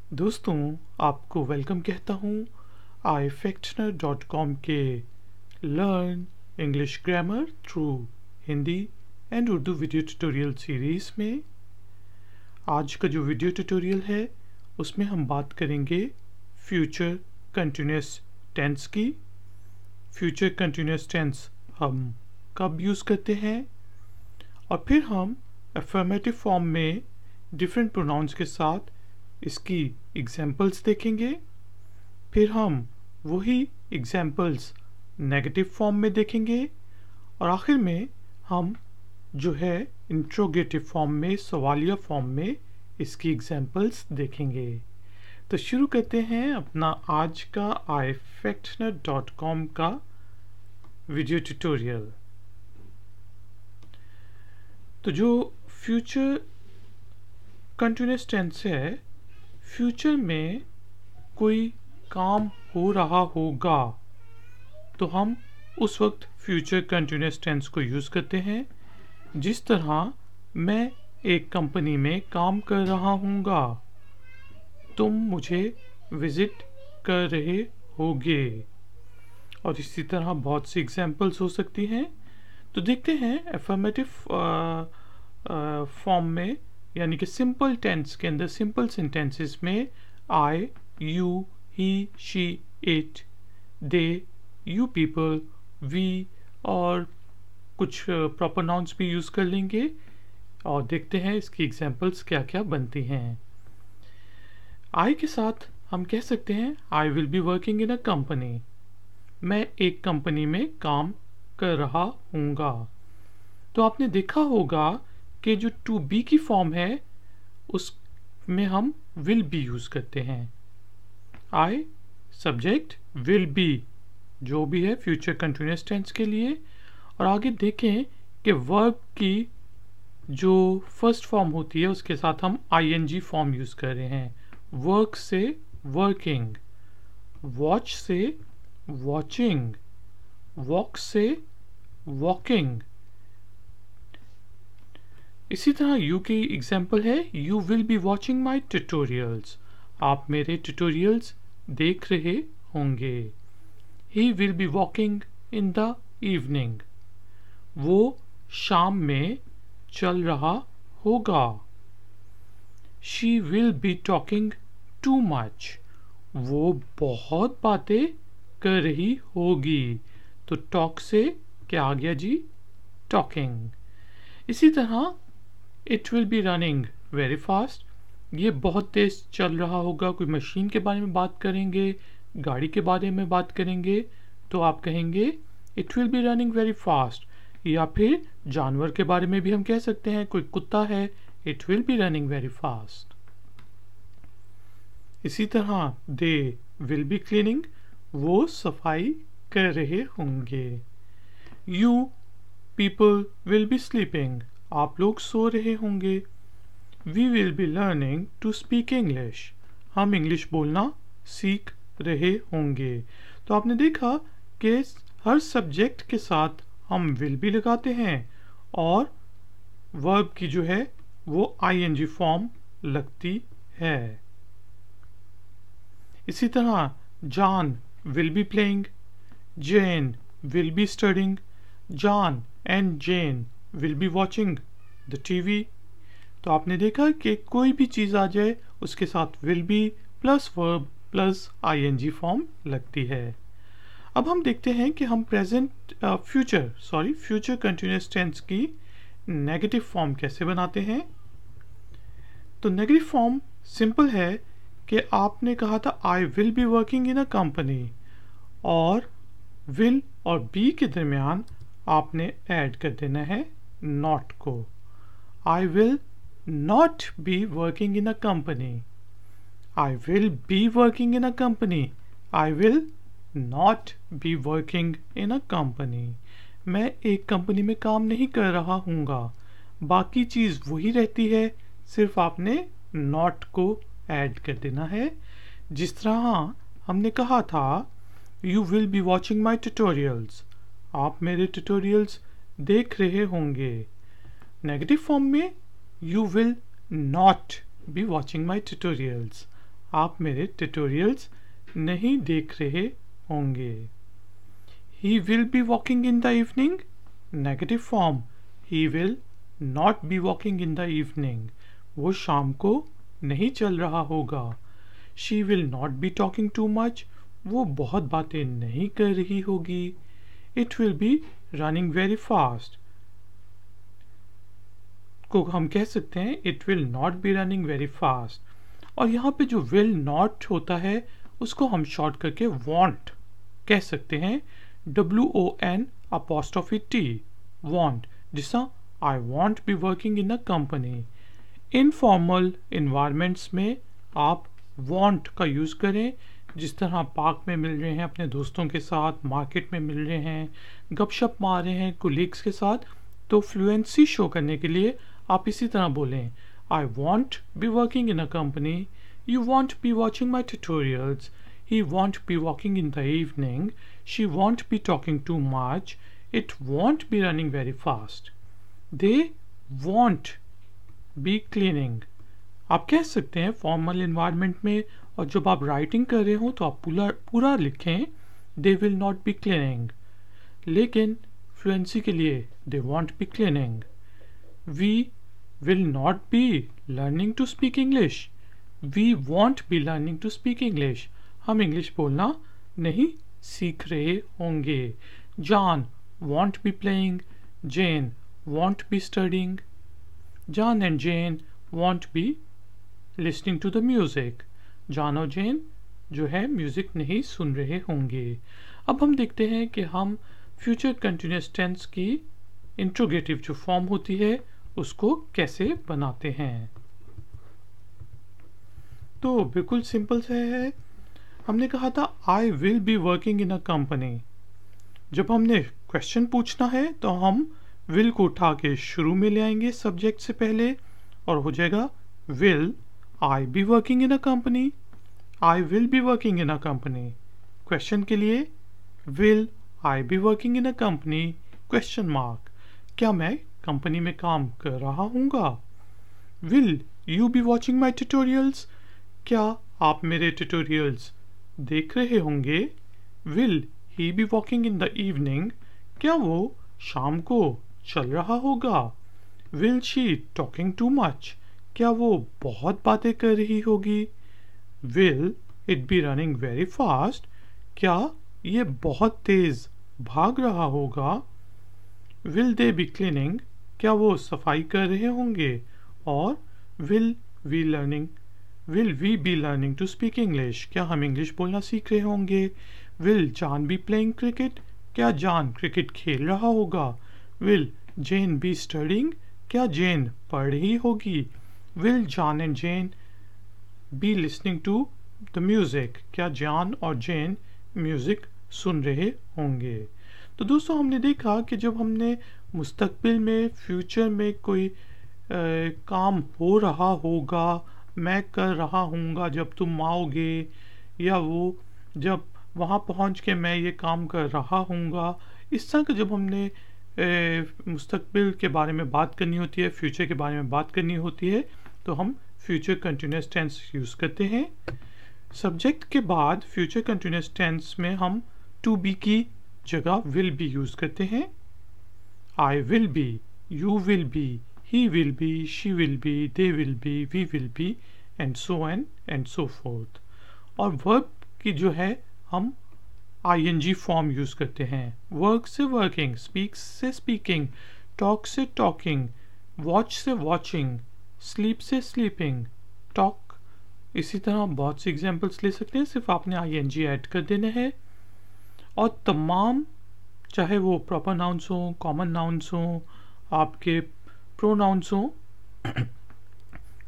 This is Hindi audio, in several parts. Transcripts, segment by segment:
दोस्तों, आपको वेलकम कहता हूँ ifactioner.com के learn English grammar through Hindi and Urdu video tutorial series में। आज का जो वीडियो ट्यूटोरियल है उसमें हम बात करेंगे फ्यूचर कंटिन्यूस टेंस की। फ्यूचर कंटिन्यूस टेंस हम कब यूज़ करते हैं और फिर हम अफर्मेटिव फॉर्म में डिफरेंट प्रोनाउंस के साथ इसकी एग्जाम्पल्स देखेंगे। फिर हम वही एग्जाम्पल्स नेगेटिव फॉर्म में देखेंगे और आखिर में हम जो है इंट्रोगेटिव फॉर्म में, सवालिया फॉर्म में इसकी एग्जाम्पल्स देखेंगे। तो शुरू करते हैं अपना आज का ifactioner.com का वीडियो ट्यूटोरियल। तो जो फ्यूचर कंटिन्यूस टेंस है, फ्यूचर में कोई काम हो रहा होगा तो हम उस वक्त फ्यूचर कंटिन्यूस टेंस को यूज़ करते हैं। जिस तरह मैं एक कंपनी में काम कर रहा हूँगा, तुम मुझे विज़िट कर रहे होगे, और इसी तरह बहुत सी एग्जाम्पल्स हो सकती हैं। तो देखते हैं अफर्मेटिव फॉर्म में, यानी कि सिंपल टेंस के अंदर, सिंपल सेंटेंसेस में I, you, he, she, it, they, you people, we और कुछ प्रॉपर नाउन्स भी यूज़ कर लेंगे और देखते हैं इसकी एग्जाम्पल्स क्या क्या बनती हैं। आई के साथ हम कह सकते हैं आई will be working in a company. मैं एक कंपनी में काम कर रहा हूँगा। तो आपने देखा होगा कि जो टू बी की फॉर्म है उसमें हम विल बी यूज़ करते हैं। आई सब्जेक्ट, विल बी जो भी है फ्यूचर कंटिन्यूस टेंस के लिए। और आगे देखें कि वर्ब की जो फर्स्ट फॉर्म होती है उसके साथ हम आईएनजी फॉर्म यूज़ कर रहे हैं। वर्क से वर्किंग, वॉच से वॉचिंग, वॉक से वॉकिंग। इसी तरह यू की एग्जाम्पल है you will be watching my tutorials. आप मेरे ट्यूटोरियल्स देख रहे होंगे। He will be walking in the evening. वो शाम में चल रहा होगा। She will be talking too much. वो बहुत बातें कर रही होगी। तो टॉक से क्या आ गया जी? टॉकिंग। इसी तरह it will be running very fast. ये बहुत तेज चल रहा होगा। कोई मशीन के बारे में बात करेंगे, गाड़ी के बारे में बात करेंगे तो आप कहेंगे it will be running very fast. या फिर जानवर के बारे में भी हम कह सकते हैं, कोई कुत्ता है, it will be running very fast. इसी तरह दे विल बी क्लीनिंग, वो सफाई कर रहे होंगे। You people will be sleeping, आप लोग सो रहे होंगे। We will be learning to speak English, हम इंग्लिश बोलना सीख रहे होंगे। तो आपने देखा कि हर सब्जेक्ट के साथ हम विल भी लगाते हैं और वर्ब की जो है वो आईएनजी फॉर्म लगती है। इसी तरह John will be playing, Jane will be studying, John and Jane will be watching the TV. तो आपने देखा कि कोई भी चीज़ आ जाए उसके साथ will be plus verb plus ING form लगती है। अब हम देखते हैं कि हम फ्यूचर कंटिन्यूस टेंस की नेगेटिव फॉर्म कैसे बनाते हैं। तो नेगेटिव फॉर्म सिंपल है कि आपने कहा था आई will be working in a company, और विल और बी के दरमियान आपने ऐड कर देना है नॉट को। I will not be working in a company, I will be working in a company, I will not be working in a company. मैं एक कंपनी में काम नहीं कर रहा हूँगा। बाकी चीज़ वही रहती है, सिर्फ आपने नॉट को ऐड कर देना है। जिस तरह हमने कहा था you will be watching my tutorials, आप मेरे ट्यूटोरियल्स देख रहे होंगे। नेगेटिव फॉर्म में you will not be watching my tutorials, आप मेरे ट्यूटोरियल्स नहीं देख रहे होंगे। He will be walking in the evening. Negative form, he will not be walking in the evening. वो शाम को नहीं चल रहा होगा। She will not be talking too much. वो बहुत बातें नहीं कर रही होगी। It will be running very fast. को हम कह सकते हैं it will not be running very fast. और यहाँ पे जो will not होता है उसको हम शॉर्ट करके want कह सकते हैं। WON''T want, जिसा I won't be working in a company. Informal environments में आप want का यूज़ करें। जिस तरह पार्क में मिल रहे हैं अपने दोस्तों के साथ, मार्केट में मिल रहे हैं, गपशप मार रहे हैं कोलीग्स के साथ, तो फ्लुएंसी शो करने के लिए आप इसी तरह बोलें I won't be working in a company. You won't be watching my tutorials. He won't be walking in the evening. She won't be talking too much. It won't be running very fast. They won't be cleaning. आप कह सकते हैं फॉर्मल इन्वायरमेंट में, और जब आप राइटिंग कर रहे हो तो आप पूरा लिखें They will not be cleaning. लेकिन फ्लुएंसी के लिए They won't be cleaning. We will not be learning to speak English. We won't be learning to speak English. हम इंग्लिश बोलना नहीं सीख रहे होंगे। John won't be playing. Jane won't be studying. John and Jane won't be listening to the music. John और Jane जो है म्यूजिक नहीं सुन रहे होंगे। अब हम देखते हैं कि हम फ्यूचर कंटिन्यूअस टेंस की इंट्रोगेटिव जो फॉर्म होती है उसको कैसे बनाते हैं। तो बिल्कुल सिंपल से है। हमने कहा था आई will be working in a company. जब हमने क्वेश्चन पूछना है तो हम विल को उठा के शुरू में ले आएंगे सब्जेक्ट से पहले, और हो जाएगा will I be working in a company. I will be working in a company. Question के लिए will I be working in a company question mark, क्या मैं कंपनी में काम कर रहा हूँगा। Will you be watching my tutorials, क्या आप मेरे ट्यूटोरियल्स देख रहे होंगे। Will he be walking in the evening, क्या वो शाम को चल रहा होगा। Will she talking too much, क्या वो बहुत बातें कर रही होगी। Will it be running very fast, क्या ये बहुत तेज भाग रहा होगा। विल दे बी क्लीनिंग, क्या वो सफाई कर रहे होंगे। और will we be learning to speak English, क्या हम इंग्लिश बोलना सीख रहे होंगे। Will John be playing cricket, क्या जॉन क्रिकेट खेल रहा होगा। विल जेन बी स्टडिंग, क्या जेन पढ़ रही होगी। Will John and Jane be listening to the music, क्या जॉन और जेन म्यूजिक सुन रहे होंगे। तो दोस्तों हमने देखा कि जब हमने मुस्तकबिल में फ्यूचर में कोई काम हो रहा होगा, मैं कर रहा हूँगा जब तुम आओगे, या वो जब वहाँ पहुँच के मैं ये काम कर रहा हूँगा, इस तरह का जब हमने मुस्तकबिल के बारे में बात करनी होती है, फ्यूचर के बारे में बात करनी होती है, तो हम फ्यूचर कंटिन्यूअस टेंस यूज़ करते हैं। सब्जेक्ट के बाद फ्यूचर कंटिन्यूअस टेंस में हम टू बी की जगह विल बी यूज़ करते हैं। आई will B, you will be, he will be, she will be, they will be, we will be, and so forth. और verb की जो है हम ing फॉर्म यूज़ करते हैं। work से working, speak से speaking, talk से talking, watch से watching, sleep से sleeping, talk। इसी तरह बहुत से एग्जाम्पल्स ले सकते हैं, सिर्फ आपने ing ऐड कर देना है। और तमाम चाहे वो प्रॉपर नाउन्स हों, कॉमन नाउन्स हों, आपके प्रोनाउंस हों,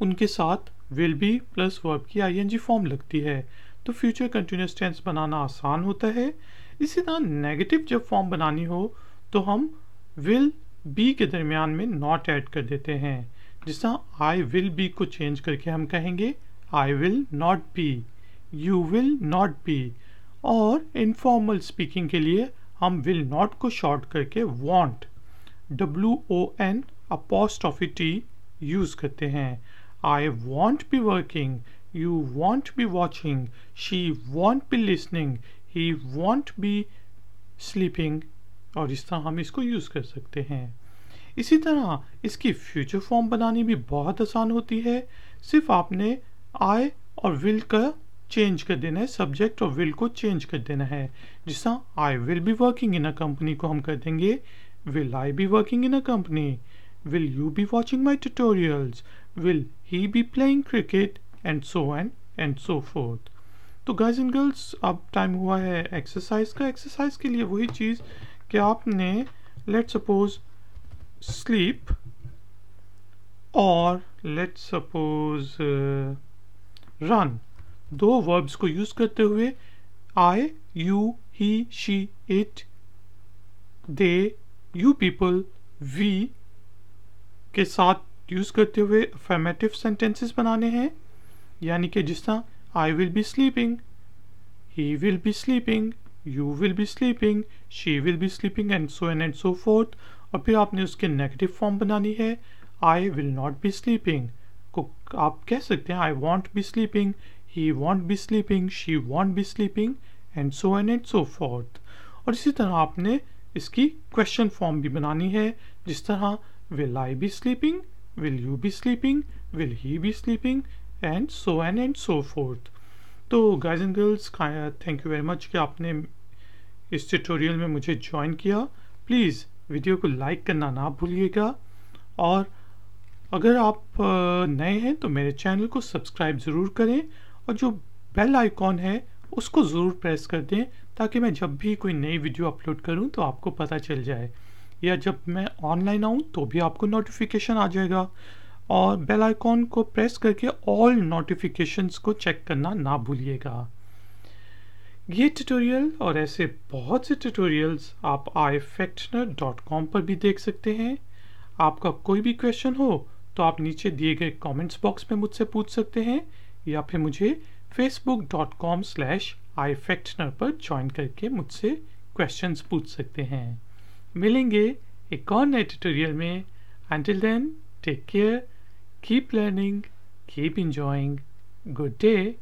उनके साथ विल बी प्लस वर्ब की ing फॉर्म लगती है, तो फ्यूचर कंटिन्यूअस टेंस बनाना आसान होता है। इसी तरह नेगेटिव जब फॉर्म बनानी हो तो हम विल बी के दरमियान में नॉट ऐड कर देते हैं। जिस तरह आई विल बी को चेंज करके हम कहेंगे I will not be, you will not be. और इनफॉर्मल स्पीकिंग के लिए हम विल नॉट को शॉर्ट करके वॉन्ट, WON''T यूज़ करते हैं। I want be working, you won't be watching, she won't be listening, he won't be sleeping, और इस तरह हम इसको यूज़ कर सकते हैं। इसी तरह इसकी फ्यूचर फॉर्म बनानी भी बहुत आसान होती है। सिर्फ आपने आई और विल का चेंज कर देना है, सब्जेक्ट और विल को चेंज कर देना है। जिस तरह आई will be working in a company को हम कर देंगे will I be working in a company, will you be watching my tutorials, will he B playing cricket and so forth. तो गाइज एंड गर्ल्स, अब टाइम हुआ है एक्सरसाइज का। एक्सरसाइज के लिए वही चीज़ कि आपने लेट्स सपोज sleep और let's suppose run, दो verbs को यूज करते हुए I, you, he, she, it, they, you people, we के साथ यूज करते हुए affirmative sentences बनाने हैं। यानी कि जिस तरह I will be sleeping, he will be sleeping, you will be sleeping, she will be sleeping and so on and so forth। और फिर आपने उसके नेगेटिव फॉर्म बनानी है। I will not be sleeping को आप कह सकते हैं I want B sleeping, he want B sleeping, she want B sleeping and so on and so fourth. और इसी तरह आपने इसकी क्वेश्चन फॉर्म भी बनानी है। जिस तरह will I be sleeping, will you be sleeping, will he be sleeping and so on and so forth. तो guys and girls, thank you very much कि आपने इस ट्यूटोरियल में मुझे ज्वाइन किया। प्लीज़ वीडियो को लाइक करना ना भूलिएगा, और अगर आप नए हैं तो मेरे चैनल को सब्सक्राइब ज़रूर करें और जो बेल आइकॉन है उसको ज़रूर प्रेस कर दें, ताकि मैं जब भी कोई नई वीडियो अपलोड करूं तो आपको पता चल जाए, या जब मैं ऑनलाइन आऊं तो भी आपको नोटिफिकेशन आ जाएगा। और बेल आइकॉन को प्रेस करके ऑल नोटिफिकेशंस को चेक करना ना भूलिएगा। ये ट्यूटोरियल और ऐसे बहुत से ट्यूटोरियल्स आप ifactner.com पर भी देख सकते हैं। आपका कोई भी क्वेश्चन हो तो आप नीचे दिए गए कमेंट्स बॉक्स में मुझसे पूछ सकते हैं, या फिर मुझे facebook.com/ifactner पर ज्वाइन करके मुझसे क्वेश्चंस पूछ सकते हैं। मिलेंगे एक और नए ट्यूटोरियल में। Until then, take care, keep learning, keep enjoying. Good day.